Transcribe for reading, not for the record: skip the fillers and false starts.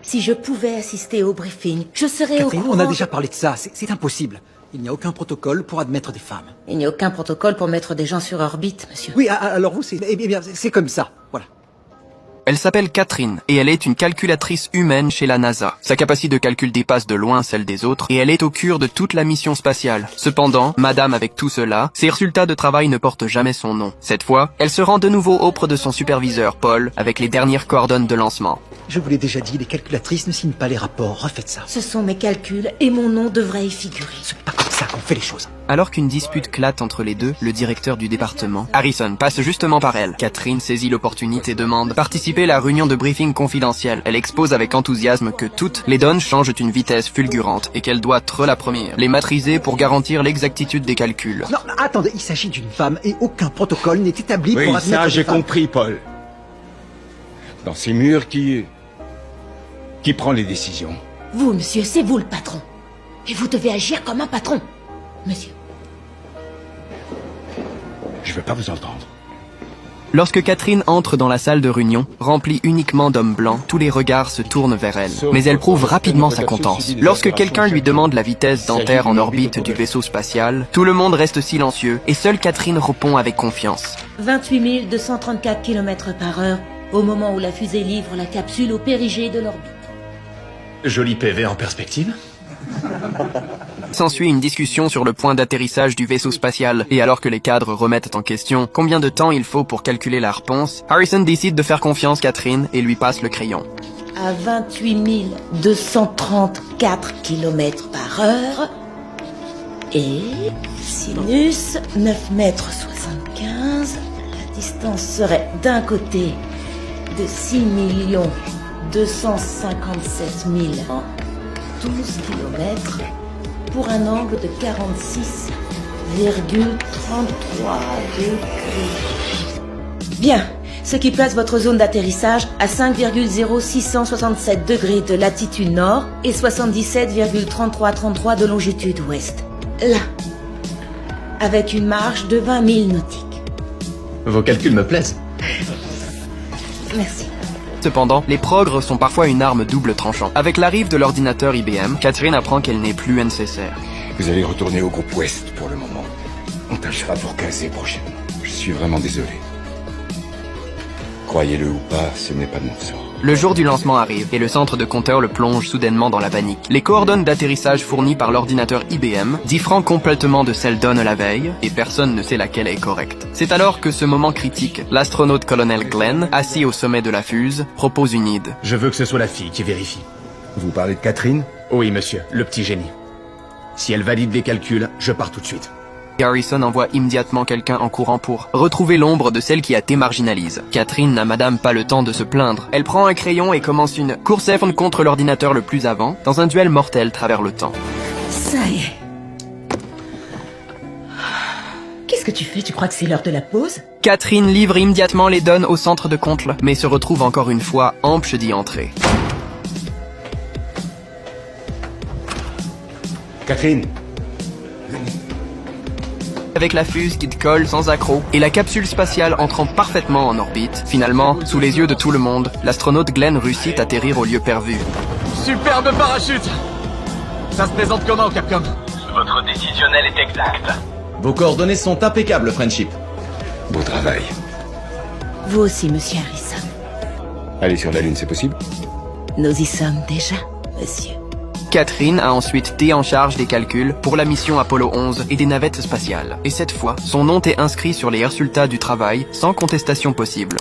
Si je pouvais assister au briefing, je serais au Catherine, courant... on a déjà parlé de ça, c'est impossible. Il n'y a aucun protocole pour admettre des femmes. Il n'y a aucun protocole pour mettre des gens sur orbite, monsieur. Oui, alors vous, c'est comme ça, voilà. Elle s'appelle Catherine et elle est une calculatrice humaine chez la NASA. Sa capacité de calcul dépasse de loin celle des autres et elle est au cœur de toute la mission spatiale. Cependant, madame avec tout cela, ses résultats de travail ne portent jamais son nom. Cette fois, elle se rend de nouveau auprès de son superviseur, Paul, avec les dernières coordonnées de lancement. Je vous l'ai déjà dit, les calculatrices ne signent pas les rapports, refaites ça. Ce sont mes calculs et mon nom devrait y figurer. C'est pas comme ça qu'on fait les choses. Alors qu'une dispute clate entre les deux, le directeur du département, Harrison, passe justement par elle. Catherine saisit l'opportunité et demande participer à la réunion de briefing confidentielle. Elle expose avec enthousiasme que toutes les données changent d'une vitesse fulgurante et qu'elle doit être la première, les maîtriser pour garantir l'exactitude des calculs. Non, attendez, il s'agit d'une femme et aucun protocole n'est établi Oui, pour admettre ça des j'ai femmes. compris, Paul. Dans ces murs, qui prend les décisions? Vous, monsieur, c'est vous le patron. Et vous devez agir comme un patron, monsieur. Je veux pas vous entendre. Lorsque Catherine entre dans la salle de réunion, remplie uniquement d'hommes blancs, tous les regards se tournent vers elle. Mais elle prouve rapidement sa contence. Lorsque quelqu'un lui demande la vitesse d'enterre en orbite du vaisseau spatial, tout le monde reste silencieux et seule Catherine répond avec confiance. 28 234 km/h au moment où la fusée livre la capsule au périgée de l'orbite. Joli PV en perspective. S'ensuit une discussion sur le point d'atterrissage du vaisseau spatial, et alors que les cadres remettent en question combien de temps il faut pour calculer la réponse, Harrison décide de faire confiance à Catherine et lui passe le crayon. À 28 234 km/h et sinus 9 mètres 75, la distance serait d'un côté de 6 257 000 12 km pour un angle de 46,33 degrés. Bien, ce qui place votre zone d'atterrissage à 5,0667 degrés de latitude nord et 77,3333 de longitude ouest. Là, avec une marge de 20 000 nautiques. Vos calculs me plaisent. Merci. Cependant, les progrès sont parfois une arme double tranchant. Avec l'arrivée de l'ordinateur IBM, Catherine apprend qu'elle n'est plus nécessaire. Vous allez retourner au groupe Ouest pour le moment. On tâchera pour caser prochainement. Je suis vraiment désolé. Croyez-le ou pas, ce n'est pas de mon sort. Le jour du lancement arrive et le centre de compteur le plonge soudainement dans la panique. Les coordonnées d'atterrissage fournies par l'ordinateur IBM diffèrent complètement de celles données la veille et personne ne sait laquelle est correcte. C'est alors que ce moment critique, l'astronaute colonel Glenn, assis au sommet de la fuse, propose une idée. Je veux que ce soit la fille qui vérifie. Vous parlez de Catherine? Oui, monsieur, le petit génie. Si elle valide les calculs, je pars tout de suite. Harrison envoie immédiatement quelqu'un en courant pour retrouver l'ombre de celle qui a été marginalisée. Catherine n'a madame pas le temps de se plaindre. Elle prend un crayon et commence une course contre l'ordinateur le plus avant, dans un duel mortel travers le temps. Ça y est. Qu'est-ce que tu fais? Tu crois que c'est l'heure de la pause? Catherine livre immédiatement les données au centre de compte, mais se retrouve encore une fois empêchée d'y entrer. Catherine! Avec la fuse qui colle sans accroc et la capsule spatiale entrant parfaitement en orbite, finalement, sous les yeux de tout le monde, l'astronaute Glenn réussit à atterrir au lieu prévu. Superbe parachute! Ça se présente comment, Capcom? Votre décisionnel est exact. Vos coordonnées sont impeccables, Friendship. Beau travail. Vous aussi, monsieur Harrison. Aller sur la Lune, c'est possible? Nous y sommes déjà, monsieur. Catherine a ensuite été en charge des calculs pour la mission Apollo 11 et des navettes spatiales. Et cette fois, son nom est inscrit sur les résultats du travail sans contestation possible.